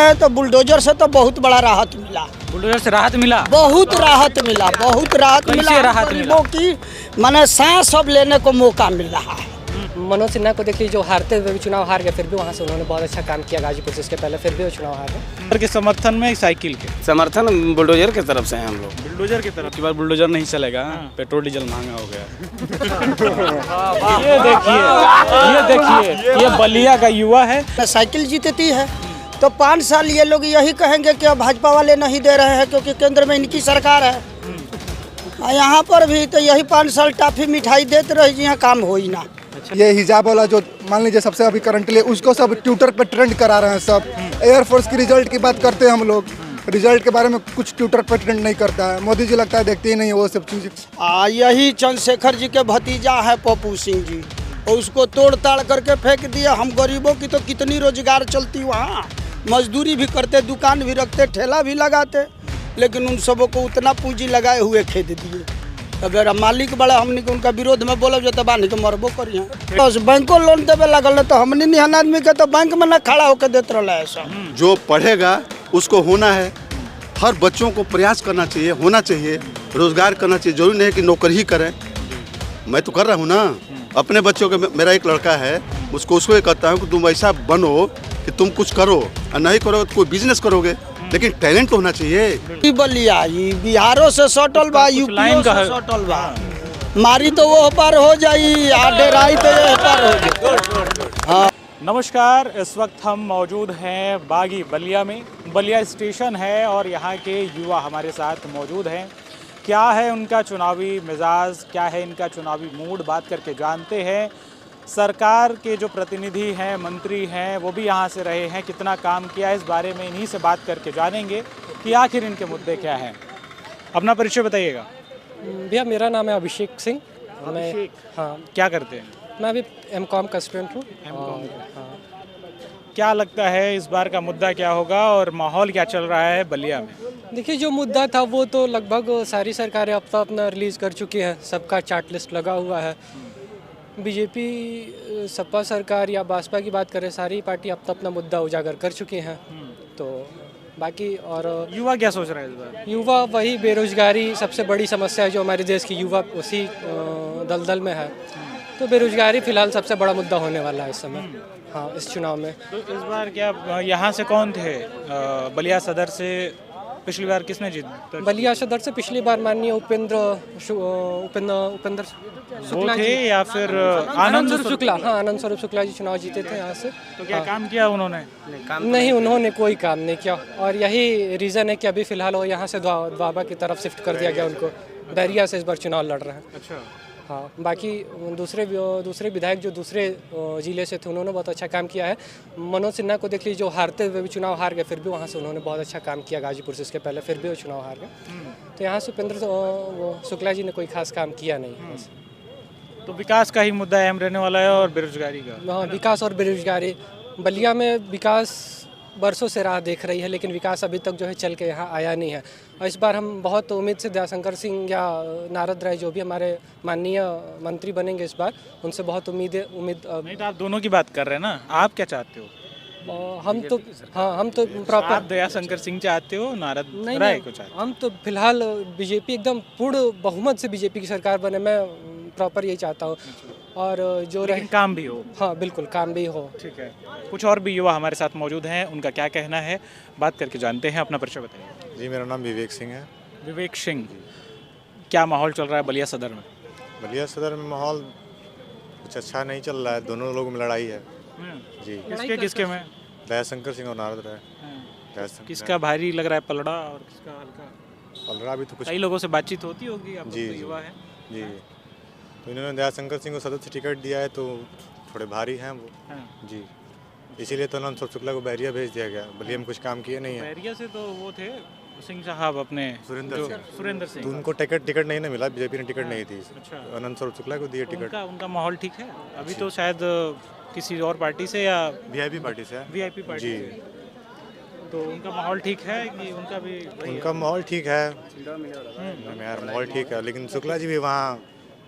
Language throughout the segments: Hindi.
हैं तो बुलडोजर से तो बहुत बड़ा राहत मिला। बुलडोजर से राहत मिला? बहुत राहत मिला, बहुत राहत मिला। कैसे राहत मिला? की माने सांस अब लेने को मौका मिल रहा है। मनोज सिन्हा को देखिए, जो हारते हुए भी चुनाव हार गए, फिर भी वहाँ से उन्होंने बहुत अच्छा काम किया गाजीपुर से, इसके पहले फिर भी वो चुनाव हार गए। के समर्थन में साइकिल के समर्थन बुलडोजर की तरफ से हैं हम लोग। बुलडोजर की तरफ? की बार बुलडोजर नहीं चलेगा, पेट्रोल डीजल महंगा हो गया। ये देखिए ये बलिया का युवा है। साइकिल जीतती है तो 5 साल ये लोग यही कहेंगे कि भाजपा वाले नहीं दे रहे हैं क्योंकि केंद्र में इनकी सरकार है। यहाँ पर भी तो यही 5 साल टाफी मिठाई देते रहे, यहाँ काम हो ही ना। ये हिजाब वाला जो मान लीजिए सबसे अभी करंटली उसको सब ट्विटर पे ट्रेंड करा रहे हैं सब। एयरफोर्स की रिजल्ट की बात करते हैं हम लोग, रिजल्ट के बारे में कुछ ट्विटर पे ट्रेंड नहीं करता है। मोदी जी लगता है देखते ही नहीं है वो सब चीज़। यही चंद्रशेखर जी के भतीजा है पप्पू सिंह जी, और उसको तोड़ ताड़ करके फेंक दिया। हम गरीबों की तो कितनी रोजगार चलती, वहाँ मजदूरी भी करते, दुकान भी रखते, ठेला भी लगाते, लेकिन उन सबों को उतना पूंजी लगाए हुए खेद दिए। अगर मालिक बड़ा हमने के उनका विरोध में बोलब जो बांध के मरबो करिए। बस बैंको लोन देवे लगल तो हमने निहन आदमी के तो बैंक में न खड़ा होकर देते रहा है सब। जो पढ़ेगा उसको होना है, हर बच्चों को प्रयास करना चाहिए, होना चाहिए, रोजगार करना चाहिए। जरूरी नहीं है कि नौकरी ही करें। मैं तो कर रहा हूँ ना अपने बच्चों के। मेरा एक लड़का है, उसको ये कहता हूँ कि तुम ऐसा बनो कि तुम कुछ करो, और नहीं करो तो कोई बिजनेस करोगे, लेकिन टैलेंट तो होना चाहिए। बलिया बिहारों से सटल बा, यूपी से सटल बा, मारी तो वो पार हो जाई, डेराई तो ये पार हो जाए। नमस्कार, इस वक्त हम मौजूद हैं बागी बलिया में। बलिया स्टेशन है और यहाँ के युवा हमारे साथ मौजूद हैं। क्या है उनका चुनावी मिजाज, क्या है इनका चुनावी मूड, बात करके जानते हैं। सरकार के जो प्रतिनिधि हैं, मंत्री हैं, वो भी यहाँ से रहे हैं, कितना काम किया है इस बारे में इन्हीं से बात करके जानेंगे कि आखिर इनके मुद्दे क्या हैं। अपना परिचय बताइएगा। भैया मेरा नाम है अभिषेक सिंह। मैं हाँ, क्या करते हैं? मैं अभी M.Com का स्टूडेंट हूँ। हाँ। क्या लगता है इस बार का मुद्दा क्या होगा और माहौल क्या चल रहा है बलिया में? देखिए, जो मुद्दा था वो तो लगभग सारी सरकारें अब तो अपना रिलीज़ कर चुकी हैं, सबका चार्ट लिस्ट लगा हुआ है। बीजेपी, सपा सरकार या भाजपा की बात करें, सारी पार्टी अब तो अपना मुद्दा उजागर कर चुकी हैं। तो बाकी और युवा क्या सोच रहा है इस बार? युवा वही बेरोजगारी सबसे बड़ी समस्या है जो हमारे देश की युवा उसी दलदल में है। तो बेरोजगारी फिलहाल सबसे बड़ा मुद्दा होने वाला है इस समय, हाँ, इस चुनाव में। तो इस बार क्या यहाँ से कौन थे? बलिया सदर से पिछली बार किसने जीता? बलिया सदर से पिछली बार माननीय उपेंद्र शुक्ला थे जी या फिर आनंद स्वरूप शुक्ला, हाँ, आनंद स्वरूप शुक्ला जी चुनाव जीते थे यहाँ से। तो क्या काम किया उन्होंने? नहीं, उन्होंने कोई काम नहीं किया, और यही रीज़न है कि अभी फिलहाल वो यहाँ से द्वाबा की तरफ शिफ्ट कर दिया गया उनको। बैरिया से इस बार चुनाव लड़ रहे हैं। अच्छा, हाँ। बाकी दूसरे विधायक जो दूसरे ज़िले से थे उन्होंने बहुत अच्छा काम किया है। मनोज सिन्हा को देख लीजिए, जो हारते हुए भी चुनाव हार गए, फिर भी वहाँ से उन्होंने बहुत अच्छा काम किया गाजीपुर से, इसके पहले फिर भी वो चुनाव हार गए। तो यहाँ से उपेंद्र शुक्ला जी ने कोई खास काम किया नहीं। तो विकास का ही मुद्दा अहम रहने वाला है और बेरोजगारी का? हाँ, विकास और बेरोजगारी। बलिया में विकास बरसों से राह देख रही है, लेकिन विकास अभी तक जो है चल के यहाँ आया नहीं है। और इस बार हम बहुत उम्मीद से दयाशंकर सिंह या नारद राय जो भी हमारे माननीय मंत्री बनेंगे इस बार, उनसे बहुत उम्मीद नहीं, तो आप दोनों की बात कर रहे हैं ना, आप क्या चाहते हो? हम तो प्रॉपर आप दयाशंकर सिंह चाहते हो, नारद राय को चाहते हो? हम तो फिलहाल बीजेपी एकदम पूर्ण बहुमत से बीजेपी की सरकार बने, मैं प्रॉपर यही चाहता हूँ। और जो रहे काम भी हो। हाँ, बिल्कुल काम भी हो। ठीक है, कुछ और भी युवा हमारे साथ मौजूद हैं, उनका क्या कहना है बात करके जानते हैं। अपना परिचय बताइए। जी, मेरा नाम विवेक सिंह है। विवेक सिंह, क्या माहौल चल रहा है बलिया सदर में? बलिया सदर में माहौल कुछ अच्छा नहीं चल रहा है, दोनों लोगों में लड़ाई है जी। किसके में? दयाशंकर सिंह और नारद राय। किसका भारी लग रहा है पलड़ा और किसका हल्का? पलड़ा भी तो कुछ कई लोगों से बातचीत होती होगी, आप जी, युवा है जी। तो इन्होंने दयाशंकर सिंह को सदर से टिकट दिया है, तो थोड़े भारी हैं वो जी, इसीलिए तो आनंद स्वरूप शुक्ला को बैरिया भेज दिया गया। बलिया में कुछ काम किए नहीं है। बैरिया से तो वो थे सिंह साहब, अपने सुरेंद्र सिंह। तो उनको टिकट नहीं ना मिला, बीजेपी ने टिकट नहीं दी। अच्छा, आनंद स्वरूप शुक्ला को दिए टिकट। उनका माहौल ठीक है अभी? तो शायद किसी और पार्टी से या वीआईपी पार्टी से है। वीआईपी पार्टी जी, तो उनका माहौल ठीक है कि उनका भी? उनका माहौल ठीक है यार, माहौल ठीक है, लेकिन शुक्ला जी भी वहाँ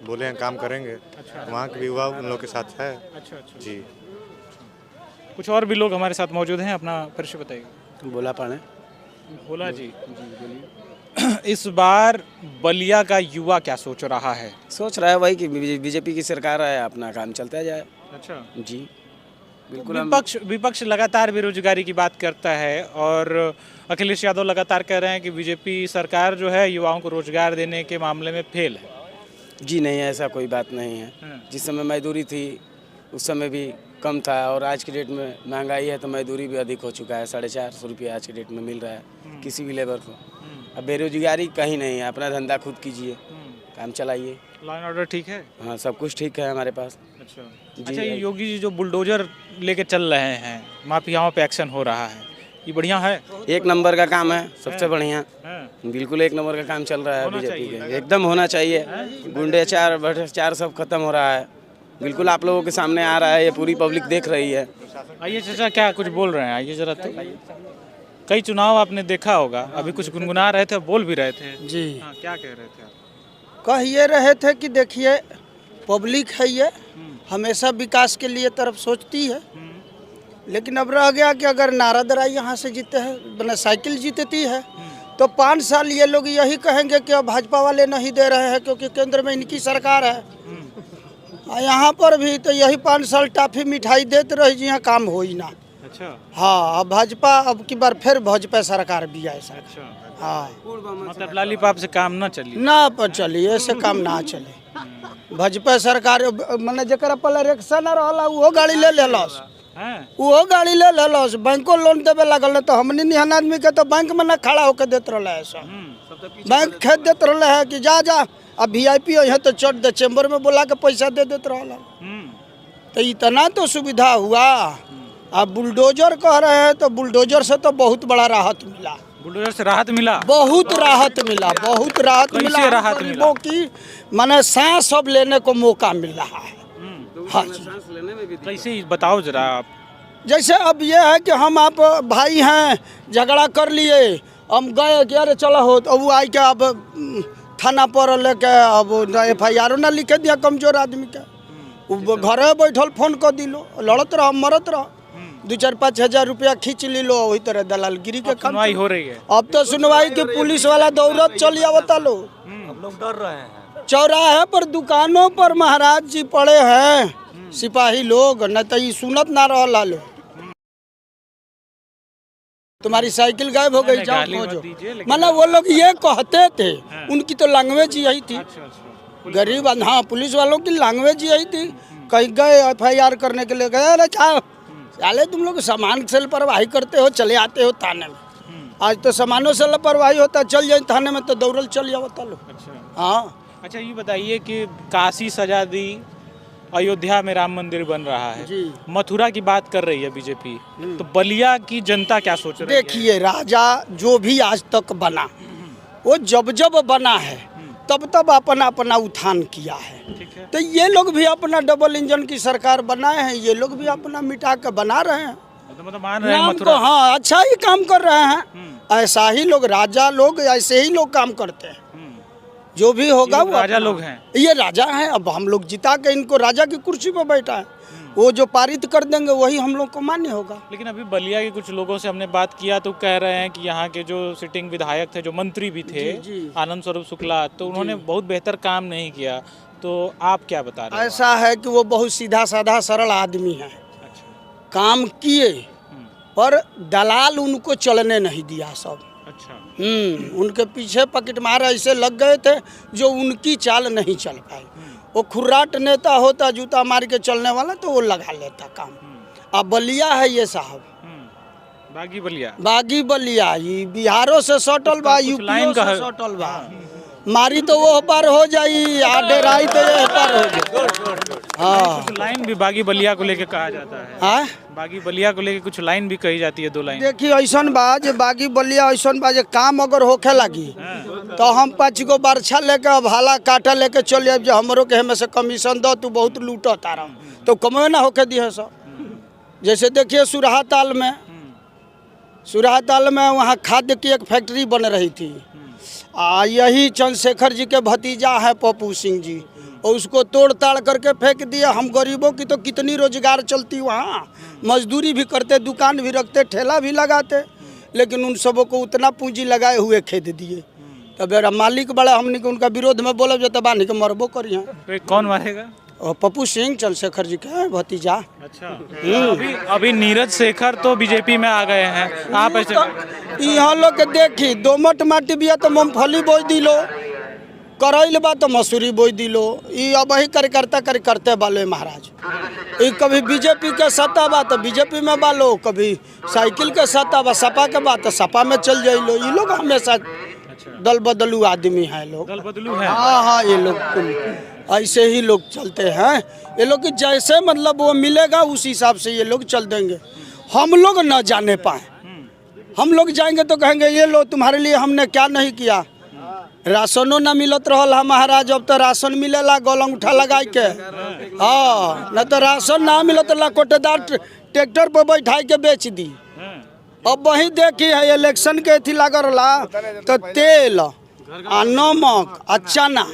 बोले हैं काम करेंगे। अच्छा, वहाँ के युवा उन लोग के साथ है। अच्छा जी। कुछ और भी लोग हमारे साथ मौजूद हैं, अपना परिचय बताइए। बोला पाने भोला जी, इस बार बलिया का युवा क्या सोच रहा है? सोच रहा है वही कि बीजेपी की सरकार है, अपना काम चलता जाए। अच्छा, जी बिल्कुल। विपक्ष लगातार बेरोजगारी की बात करता है और अखिलेश यादव लगातार कह रहे हैं कि बीजेपी सरकार जो है युवाओं को रोजगार देने के मामले में फेल है। जी नहीं, ऐसा कोई बात नहीं है। जिस समय मजदूरी थी उस समय भी कम था, और आज की डेट में महंगाई है तो मजदूरी भी अधिक हो चुका है। 450 रुपये आज की डेट में मिल रहा है किसी भी लेबर को। अब बेरोजगारी कहीं नहीं है, अपना धंधा खुद कीजिए, काम चलाइए। लॉ एंड ऑर्डर ठीक है? हाँ, सब कुछ ठीक है हमारे पास। अच्छा, ये योगी जी जो बुलडोजर लेके चल रहे हैं, माफियाओं पे एक्शन हो रहा है, ये बढ़िया है? एक नंबर का काम है, सबसे बढ़िया। बिल्कुल एक नंबर का काम चल रहा है बीजेपी के, एकदम होना चाहिए। गुंडेचार भ्रष्टाचार सब खत्म हो रहा है, बिल्कुल आप लोगों के सामने आ रहा है, ये पूरी पब्लिक देख रही है। आइए चाचा, क्या कुछ बोल रहे हैं? आइए जरा। तो कई चुनाव आपने देखा होगा, अभी कुछ गुनगुना रहे थे, बोल भी रहे थे जी। हाँ, क्या कह रहे थे आप? कह ये रहे थे कि देखिए पब्लिक है ये, हमेशा विकास के लिए तरफ सोचती है, लेकिन अब रह गया कि अगर नारादराई यहाँ से जीते हैं, बना साइकिल जीतती है तो 5 साल ये लोग यही कहेंगे कि अब भाजपा वाले नहीं दे रहे हैं क्योंकि केंद्र में इनकी सरकार है। यहाँ पर भी तो यही 5 साल टाफी मिठाई देते रही जी, यहाँ काम हो ही ना। अच्छा, हाँ, अब भाजपा अब की बार फिर भाजपा सरकार भी आए सर। अच्छा, हाँ, मतलब लाली पाप से काम न चली ना पर चलिए, ऐसे काम ना चले। भाजपा सरकार मैंने जरा पहले रिक्शा रहा वो गाड़ी ले लेलस, वो गाड़ी ले लेलस, बैंको लोन देवे लगल न, तो हमने निहन आदमी के तो बैंक में न खड़ा होकर देते रहे है सब। बैंक खेत देते रहे है कि जा जा अब VIP है तो चट दे, चैम्बर में बुला के पैसा दे देते रहा। तो इतना तो सुविधा हुआ। अब बुलडोजर कह रहे हैं तो बुलडोजर से तो बहुत बड़ा राहत मिला। बुलडोजर से राहत मिला? बहुत राहत मिला, बहुत राहत मिला। कैसे राहत मिला? की माने सांस अब लेने को मौका मिल रहा है। हाँ जी, कैसे बताओ जरा आप। जैसे अब ये है कि हम आप भाई हैं, झगड़ा कर लिए, हम गए कि अरे चलो हो, तो वो आई के अब थाना पर लेके अब FIR ना लिखे दिया कमजोर आदमी के, वो घरे बैठल फोन कर दिलो, लड़त रह मरत रह, 2-4-5 हजार रुपया खींच ली लो, वही तरह दलालगिरी के काम सुनवाई हो रही है। अब तो सुनवाई की पुलिस वाला दौड़त चली आवता लो। हम लोग डर रहे हैं। चौराहे पर दुकानों पर महाराज जी पड़े हैं सिपाही लोग, न तो ये सुनत ना रहा लो। तुम्हारी साइकिल गायब हो गई, जाओ खोजो। मतलब वो लोग ये कहते थे, उनकी तो लैंग्वेज यही थी। गरीब, हाँ, पुलिस वालों की लैंग्वेज यही थी। कहीं गए FIR करने के लिए, गए अरे चाले तुम लोग सामान से लापरवाही करते हो, चले आते हो थाने में। आज तो सामानों से लापरवाही होता, चल जाए थाने में तो दौड़ल चल जाता लो। हाँ, अच्छा, ये बताइए कि काशी सजा दी, अयोध्या में राम मंदिर बन रहा है, मथुरा की बात कर रही है बीजेपी, तो बलिया की जनता क्या सोच रही है? देखिए, राजा जो भी आज तक बना, वो जब जब बना है तब तब अपना अपना उत्थान किया है। तो ये लोग भी अपना डबल इंजन की सरकार बनाए हैं, ये लोग भी अपना मिटा के बना रहे हैं, मतलब मान रहे हैं मथुरा। हाँ, अच्छा ही काम कर रहे हैं। ऐसा ही लोग, राजा लोग ऐसे ही लोग काम करते हैं। जो भी होगा वो राजा लोग हैं, ये राजा हैं। अब हम लोग जिता के इनको राजा की कुर्सी पर बैठा है, वो जो पारित कर देंगे वही हम लोग को मान्य होगा। लेकिन अभी बलिया के कुछ लोगों से हमने बात किया तो कह रहे हैं कि यहाँ के जो सिटिंग विधायक थे, जो मंत्री भी थे, आनंद स्वरूप शुक्ला, तो उन्होंने बहुत बेहतर काम नहीं किया। तो आप क्या बता रहे हैं? ऐसा है कि वो बहुत सीधा साधा सरल आदमी है। काम किए पर दलाल उनको चलने नहीं दिया सब। अच्छा, उनके पीछे पकेट मार ऐसे लग गए थे जो उनकी चाल नहीं चल पाई। वो खुर्राट नेता होता, जूता मार के चलने वाला, तो वो लगा लेता काम। अब बलिया है ये साहब, बागी बलिया, बागी बलिया, ये बिहारों से सटल बा, यूपी से सटल बा। मारी तो वो पार हो जाई, डेराई तो ये पार हो जाए। हाँ, कुछ लाइन भी बागी बलिया को लेके कहा जाता है। हाँ, बागी बलिया को लेके कुछ लाइन भी कही जाती है, 2 लाइन। देखिए, ऐसा बाज बागी बलिया ऐसा बाज काम अगर होखे लगी तो हम 5 गो बरछा लेके भाला काटा लेके चल जाए, जो हमरो के हमें से कमीशन दो, तू बहुत लूटो तारा, तो कमे ना होके दिए सब। जैसे देखिए सुरहा ताल में वहाँ खाद्य की एक फैक्ट्री बन रही थी, यही चंद्रशेखर जी के भतीजा है पप्पू सिंह जी, और उसको तोड़ ताड़ करके फेंक दिया। हम गरीबों की तो कितनी रोजगार चलती वहाँ, मजदूरी भी करते, दुकान भी रखते, ठेला भी लगाते, लेकिन उन सबों को उतना पूंजी लगाए हुए खेद दिए। तब मेरा मालिक बड़ा हमने के उनका विरोध में बोलब जो तबानी के मरबो करी हैं। तो कौन मारेगा? और पप्पू सिंह चंद्रशेखर जी के भतीजा। अच्छा, अभी नीरज शेखर तो बीजेपी में आ गए हैं, आप ऐसे यहाँ लोग के देखी दोमट माटी बिया तो मूंगफली बोई दिलो, करैल बा तो मसूरी बोई दिलो। ये अब ही करते बालो महाराज। ये कभी बीजेपी के सत्ता बा तो बीजेपी में बालो, कभी साइकिल के सत्ता बा सपा के बा तो सपा में चल जाइलो। ये लोग हमेशा दल बदलू आदमी है लोग। दल बदलू है। हाँ, ये लोग ऐसे ही लोग चलते हैं। ये लोग की जैसे मतलब वो मिलेगा उस हिसाब से ये लोग चल देंगे। हम लोग न जाने पाए, हम लोग जाएंगे तो कहेंगे ये लो तुम्हारे लिए हमने क्या नहीं किया। राशनो न मिलत रहल है महाराज, अब तो राशन मिलेला गोल अंगूठा लगा के। हाँ, न तो राशन ना मिलत ला कोटेदार ट्रैक्टर पर बैठा के बेच दी। अब वही देखी है इलेक्शन के थी लागल ला तो तेल आ नमक आ चना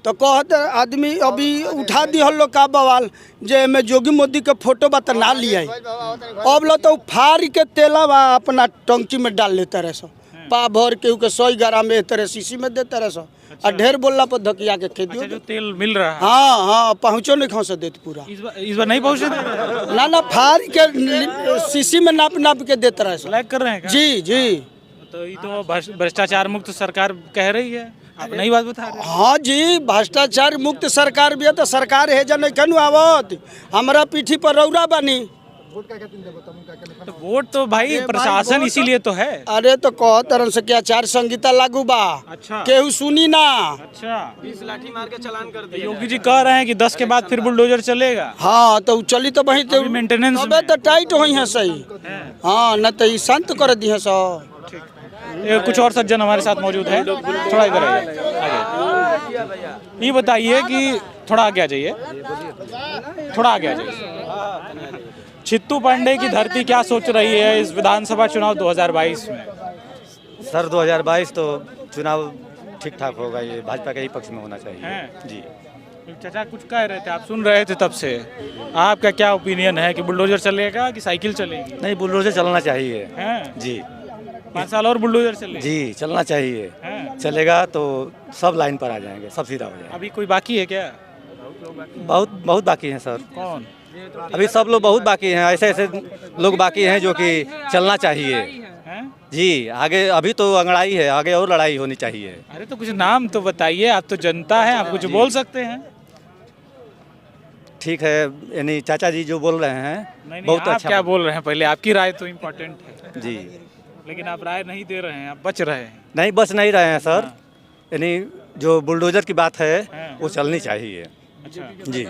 तो कहते आदमी अभी उठा दी हम लोग का बवाल जे में जोगी मोदी के फोटो बता ना लिया। अब लो तो फाड़ के तेलवा अपना टंकी में डाल लेते रहे सो, पा भर के 100 ग्राम में तरह शीशी में देते रहे सो। और ढेर बोलला पर धकिया के खेत जो तेल मिल रहा है। हाँ हाँ, पहुँचो नहीं खा देते पूरा। इस बार नहीं पहुँचे ना फाड़ के शीशी में नाप के देते रहे सो। कर रहे हैं क्या? जी जी। तो ये तो भ्रष्टाचार मुक्त सरकार कह रही है, आप नई बात बता रहे हैं। हाँ जी, भ्रष्टाचार मुक्त सरकार भी है तो सरकार है जन कनु आवत हमारा पीठी पर रौरा बनी। तो वोट तो भाई प्रशासन इसीलिए तो है। अरे तो कह तरह से क्या आचार संहिता लागू बा। अच्छा, केहू सुनी ना। अच्छा, 20 लाठी मार के चालान कर दिया। योगी जी कह रहे हैं कि 10 के बाद फिर बुलडोजर चलेगा। हाँ तो चली तो वही तो मेंटेनेंस अबे तो टाइट हुई है सही। हाँ न तो शांत कर दी है सो। कुछ और सज्जन हमारे साथ मौजूद हैं, थोड़ा इधर आइए। ये बताइए कि थोड़ा आगे आ जाइए, थोड़ा आगे आ जाइए। चित्तू पांडे की धरती क्या सोच रही है इस विधानसभा चुनाव 2022 में? सर 2022 तो चुनाव ठीक ठाक होगा, ये भाजपा के ही पक्ष में होना चाहिए जी। चाचा कुछ कह रहे थे, आप सुन रहे थे तब से, आपका क्या ओपिनियन है कि बुलडोजर चलेगा कि साइकिल चलेगी? नहीं, बुलडोजर चलना चाहिए जी। 5 साल और बुलडोजर चलेगा जी, चलना चाहिए। चलेगा तो सब लाइन पर आ जाएंगे, सब सीधा हो जाएगा। अभी कोई बाकी है क्या? बहुत बाकी हैं सर। कौन? अभी सब लोग बहुत बाकी हैं, ऐसे लोग बाकी हैं जो कि चलना चाहिए जी। आगे अभी तो अंगड़ाई है, आगे और लड़ाई होनी चाहिए। अरे तो कुछ नाम तो बताइए, आप तो जनता है, आप कुछ बोल सकते हैं। ठीक है, यानी चाचा जी जो बोल रहे हैं बहुत अच्छा। क्या बोल रहे हैं पहले, आपकी राय तो इम्पोर्टेंट है जी। लेकिन आप राय नहीं दे रहे हैं, आप बच रहे हैं। नहीं, बच नहीं रहे हैं सर। यानी जो बुलडोजर की बात है वो चलनी चाहिए। अच्छा जी।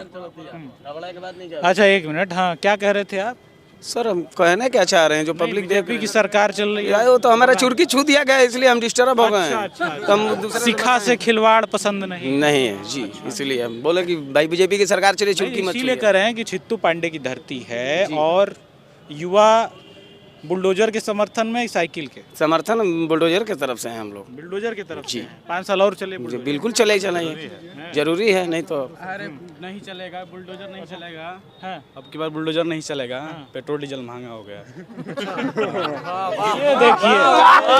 अच्छा, एक मिनट। हाँ, क्या कह रहे थे आप? सर हम कहना क्या चाह रहे हैं, जो पब्लिक बीजेपी की सरकार चल रही है, वो तो हमारा चुरकी छू दिया गया इसलिए हम डिस्टर्ब हो गए हैं। तो हम सिखा से खिलवाड़ पसंद नहीं है जी, इसलिए हम बोले कि भाई बीजेपी की सरकार चले, चुरकी मत। इसीलिए कह रहे हैं कि चित्तू पांडे की धरती है और युवा बुलडोजर के समर्थन में, साइकिल के समर्थन बुलडोजर के तरफ से हैं हम लोग। बुलडोजर की तरफ जी। 5 साल और चले बुलडोजर? बिल्कुल चले जरूरी है, नहीं तो अरे नहीं चलेगा, बुलडोजर नहीं चलेगा। अब की बार बुलडोजर नहीं चलेगा, पेट्रोल डीजल महंगा हो गया।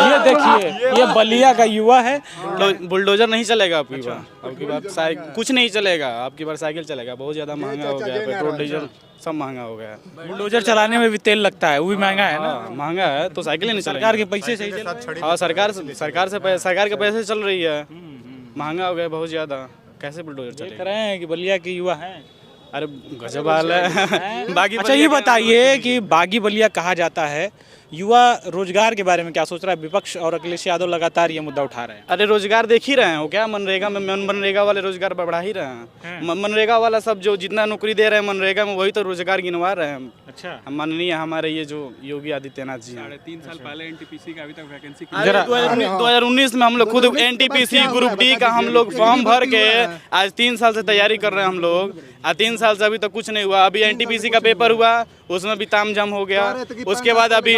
ये देखिए, ये बलिया का युवा है। बुलडोजर नहीं चलेगा अब की बार कुछ नहीं चलेगा। अब की बार साइकिल चलेगा, बहुत ज़्यादा महंगा हो गया, पेट्रोल डीजल सब महंगा हो गया। बुलडोजर चलाने में भी तेल लगता है, वो भी महंगा है ना। महंगा है तो साइकिल ही नहीं चलेगा। सरकार के पैसे सही चल। हाँ, सरकार के पैसे चल रही है, महंगा हो गया बहुत ज़्यादा, कैसे बुलडोजर चलेगा? देख रहे हैं कि बलिया के युवा हैं। अरे गजब हाल है। बागी अच्छा, ये बताइए कि बागी बलिया कहा जाता है, युवा रोजगार के बारे में क्या सोच रहा है? विपक्ष और अखिलेश यादव लगातार ये मुद्दा उठा रहे हैं। अरे रोजगार देख ही रहे हैं, वो क्या मनरेगा में मनरेगा वाले रोजगार बढ़ा ही रहे हैं। मनरेगा वाला सब जो जितना नौकरी दे रहे हैं मनरेगा में, वही तो रोजगार गिनवा रहे हैं। अच्छा, माननीय हमारे ये जो योगी आदित्यनाथ जी 3 साल पहले एनटीपीसी का अभी तक वैकेंसी 2019 में हम लोग खुद एनटीपीसी ग्रुप डी का हम लोग फॉर्म भर के आज 3 साल से तैयारी कर रहे हैं हम लोग। 3 साल से अभी तक कुछ नहीं हुआ। अभी एनटीपीसी का पेपर हुआ, उसमें भी तामझाम हो गया। उसके बाद अभी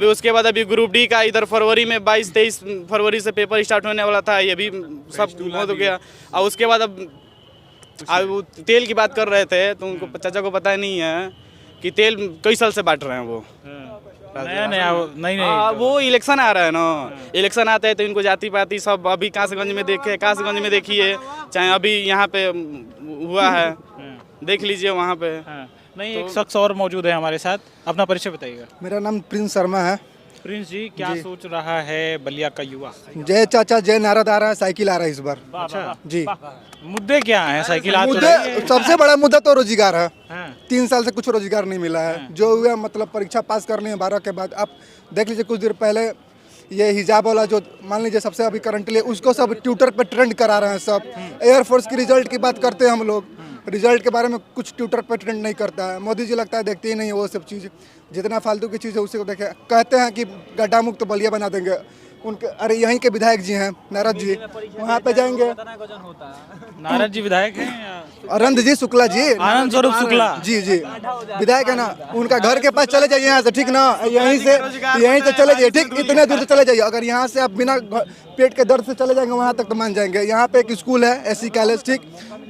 उसके बाद अभी ग्रुप डी का इधर फरवरी में 22-23 फरवरी से पेपर स्टार्ट होने वाला था, ये भी सब हो गया। और उसके बाद अब तेल की बात कर रहे थे तो उनको चाचा को पता नहीं है कि तेल कई साल से बांट रहे हैं वो। नया नया नहीं वो इलेक्शन आ रहा है ना, इलेक्शन आता है तो इनको जाति पाति सब अभी कासगंज में देखे, कासगंज में देखिए, चाहे अभी यहाँ पे हुआ है, देख लीजिए वहाँ पे। नहीं, एक शख्स और मौजूद है हमारे साथ, अपना परिचय बताइएगा। मेरा नाम प्रिंस शर्मा है। प्रिंस जी, क्या सोच रहा है बलिया का युवा? जय चाचा जय नारा आ रहा है, साइकिल आ रहा है इस बार। अच्छा जी, मुद्दे क्या हैं? साइकिल आ तो मुद्दे रही है। सबसे बड़ा मुद्दा तो रोजगार है। हाँ। 3 साल से कुछ रोजगार नहीं मिला है। जो हुआ मतलब परीक्षा पास करनी है 12 के बाद। आप देख लीजिए कुछ देर पहले ये हिजाब वाला जो मान लीजिए सबसे अभी करंटली उसको सब ट्विटर पे ट्रेंड करा रहे हैं सब। एयरफोर्स की रिजल्ट की बात करते हैं हम लोग, रिजल्ट के बारे में कुछ ट्विटर पे ट्रेंड नहीं करता है। मोदी जी लगता है देखते ही नहीं है वो सब चीज़, जितना फालतू की चीज़ है उसी को देखे। कहते हैं कि गड्ढा मुक्त बलिया बना देंगे उनके। अरे यहीं के विधायक जी हैं नारद जी, वहाँ पे जाएंगे। नारद जी विधायक हैं या आनंद जी शुक्ला जी, आनंद स्वरूप शुक्ला जी जी विधायक है ना, उनका घर के पास चले जाइए यहाँ से, ठीक ना, यहीं से चले जाइए, ठीक, इतने दूर से चले जाइए। अगर यहाँ से आप बिना पेट के दर्द से चले जाएंगे वहाँ तक तो मान जाएंगे। यहाँ पे एक स्कूल है एससी कॉलेज, ठीक,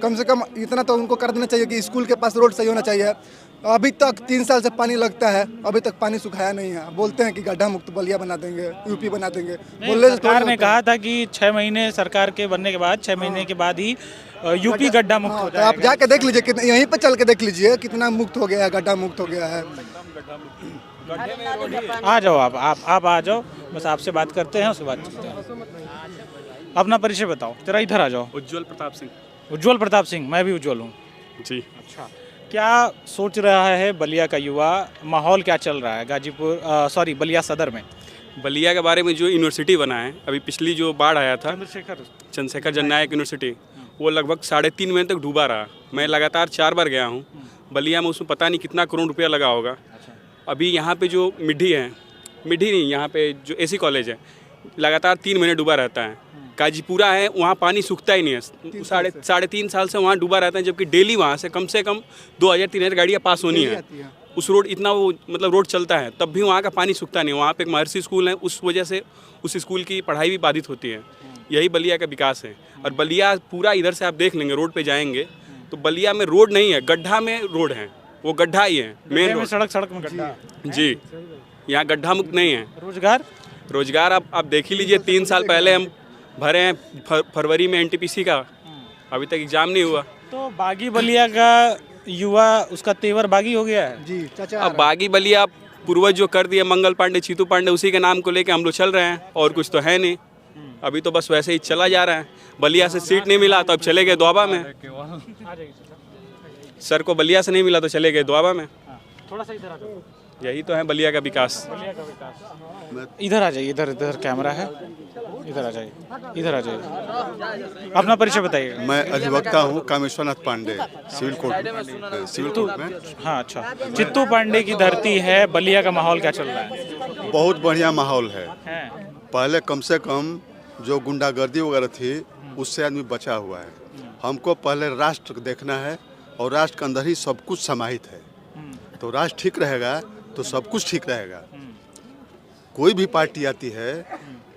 कम से कम इतना तो उनको कर देना चाहिए कि स्कूल के पास रोड सही होना चाहिए। अभी तक 3 साल से पानी लगता है, अभी तक पानी सुखाया नहीं है। बोलते हैं कि गड्ढा मुक्त बलिया बना देंगे, यूपी बना देंगे। बोलने से सरकार ने कहा था कि 6 महीने सरकार के बनने के बाद 6 महीने के बाद ही यूपी गड्ढा मुक्त हो तो जाएगा। आप जाके देख लीजिए, कितना यहीं पे चल के देख लीजिए कितना मुक्त हो गया है, गड्ढा मुक्त हो गया है। आ जाओ आप आ जाओ, बस आपसे बात करते हैं, उसके बाद चलते हैं। अपना परिचय बताओ, तेरा इधर आ जाओ। उज्जवल प्रताप सिंह। उज्जवल प्रताप सिंह, मैं भी उज्जवल हूँ जी। अच्छा, क्या सोच रहा है बलिया का युवा? माहौल क्या चल रहा है गाजीपुर बलिया सदर में? बलिया के बारे में जो यूनिवर्सिटी बना है, अभी पिछली जो बाढ़ आया था चंद्रशेखर जननायक यूनिवर्सिटी, वो लगभग 3.5 महीने तक डूबा रहा। मैं लगातार 4 बार गया हूँ बलिया में, उसमें पता नहीं कितना करोड़ रुपया लगा होगा। अभी यहाँ पे जो मिड्ढी नहीं, यहाँ पे जो एसी कॉलेज है लगातार 3 महीने डूबा रहता है। काजीपुरा है, वहाँ पानी सूखता ही नहीं है, 3.5 साल से वहाँ डूबा रहता है, जबकि डेली वहाँ से कम 2000-3000 गाड़ियाँ पास होनी है। उस रोड इतना वो मतलब रोड चलता है, तब भी वहाँ का पानी सूखता नहीं। वहाँ पे एक महर्षि स्कूल है, उस वजह से उस स्कूल की पढ़ाई भी बाधित होती है। यही बलिया का विकास है। और बलिया पूरा इधर से आप देख लेंगे, रोड पे जाएंगे तो बलिया में रोड नहीं है, गड्ढा में रोड है, वो गड्ढा ही है मेन रोड। सड़क में गड्ढा जी, यहाँ गड्ढा मुक्त नहीं है। रोजगार आप देख ही लीजिए, 3 साल पहले हम भरे हैं फरवरी में एनटीपीसी का, अभी तक एग्जाम नहीं हुआ। तो बागी बलिया का युवा, उसका तेवर बागी हो गया है जी चाचा। अब बागी बलिया पूर्वज जो कर दिया मंगल पांडे, चीतू पांडे, उसी के नाम को लेके हम लोग चल रहे हैं, और कुछ तो है नहीं। अभी तो बस वैसे ही चला जा रहा है। बलिया से सीट नहीं मिला तो अब चले गए दोआबा में। सर को बलिया से नहीं मिला तो चले गए दोआबा में। थोड़ा सा इधर आ जाओ। यही तो है बलिया का विकास। इधर आ जाइए, इधर कैमरा है, इधर आ जाइए। अपना परिचय बताइए। मैं अधिवक्ता हूँ कामेश्वरनाथ पांडे, सिविल कोर्ट में। हाँ, अच्छा, चित्तू पांडे की धरती है, बलिया का माहौल क्या चल रहा है? बहुत बढ़िया माहौल है। पहले कम से कम जो गुंडागर्दी वगैरह थी उससे आदमी बचा हुआ है। हमको पहले राष्ट्र देखना है, और राष्ट्र के अंदर ही सब कुछ समाहित है। तो राष्ट्र ठीक रहेगा तो सब कुछ ठीक रहेगा। कोई भी पार्टी आती है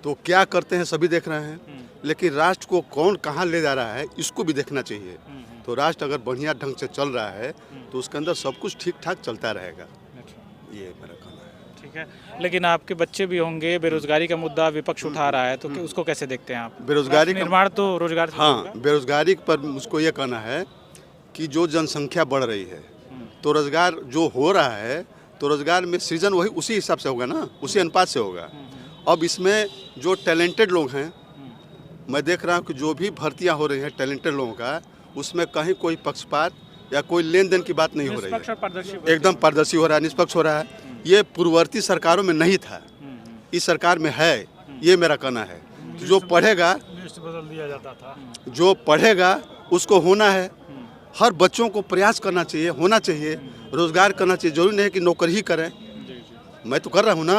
तो क्या करते हैं सभी देख रहे हैं, लेकिन राष्ट्र को कौन कहाँ ले जा रहा है इसको भी देखना चाहिए। तो राष्ट्र अगर बढ़िया ढंग से चल रहा है तो उसके अंदर सब कुछ ठीक ठाक चलता रहेगा। ये मेरा कहना है। ठीक है, लेकिन आपके बच्चे भी होंगे, बेरोजगारी का मुद्दा विपक्ष उठा रहा है, तो उसको कैसे देखते हैं आप? बेरोजगारी निर्माण तो रोजगार से हाँ, बेरोजगारी पर मुझको ये कहना है कि जो जनसंख्या बढ़ रही है तो रोजगार जो हो रहा है, तो रोजगार में सृजन वही उसी हिसाब से होगा ना, उसी अनुपात से होगा। अब इसमें जो टैलेंटेड लोग हैं, मैं देख रहा हूँ कि जो भी भर्तियाँ हो रही हैं टैलेंटेड लोगों का, उसमें कहीं कोई पक्षपात या कोई लेन देन की बात नहीं हो रही है। एकदम पारदर्शी हो रहा है, निष्पक्ष हो रहा है। ये पूर्ववर्ती सरकारों में नहीं था, इस सरकार में है। ये मेरा कहना है। तो जो पढ़ेगा, जो पढ़ेगा उसको होना है। हर बच्चों को प्रयास करना चाहिए, होना चाहिए, रोजगार करना चाहिए। जरूरी नहीं कि नौकरी ही करें। मैं तो कर रहा हूँ ना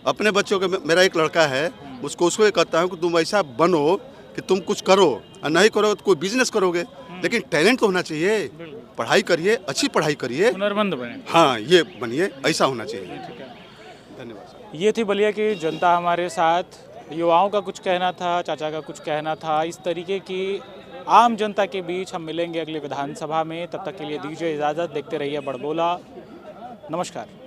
अपने बच्चों के। मेरा एक लड़का है, उसको ये कहता हूँ कि तुम ऐसा बनो कि तुम कुछ करो, और नहीं करो तो कोई बिजनेस करोगे, लेकिन टैलेंट तो होना चाहिए। पढ़ाई करिए, अच्छी पढ़ाई करिए, हुनरमंद बने। हाँ, ये बनिए, ऐसा होना चाहिए। धन्यवाद। ये थी बलिया की जनता हमारे साथ। युवाओं का कुछ कहना था, चाचा का कुछ कहना था। इस तरीके की आम जनता के बीच हम मिलेंगे अगले विधानसभा में। तब तक के लिए दीजिए इजाज़त। देखते रहिए बड़बोला। नमस्कार।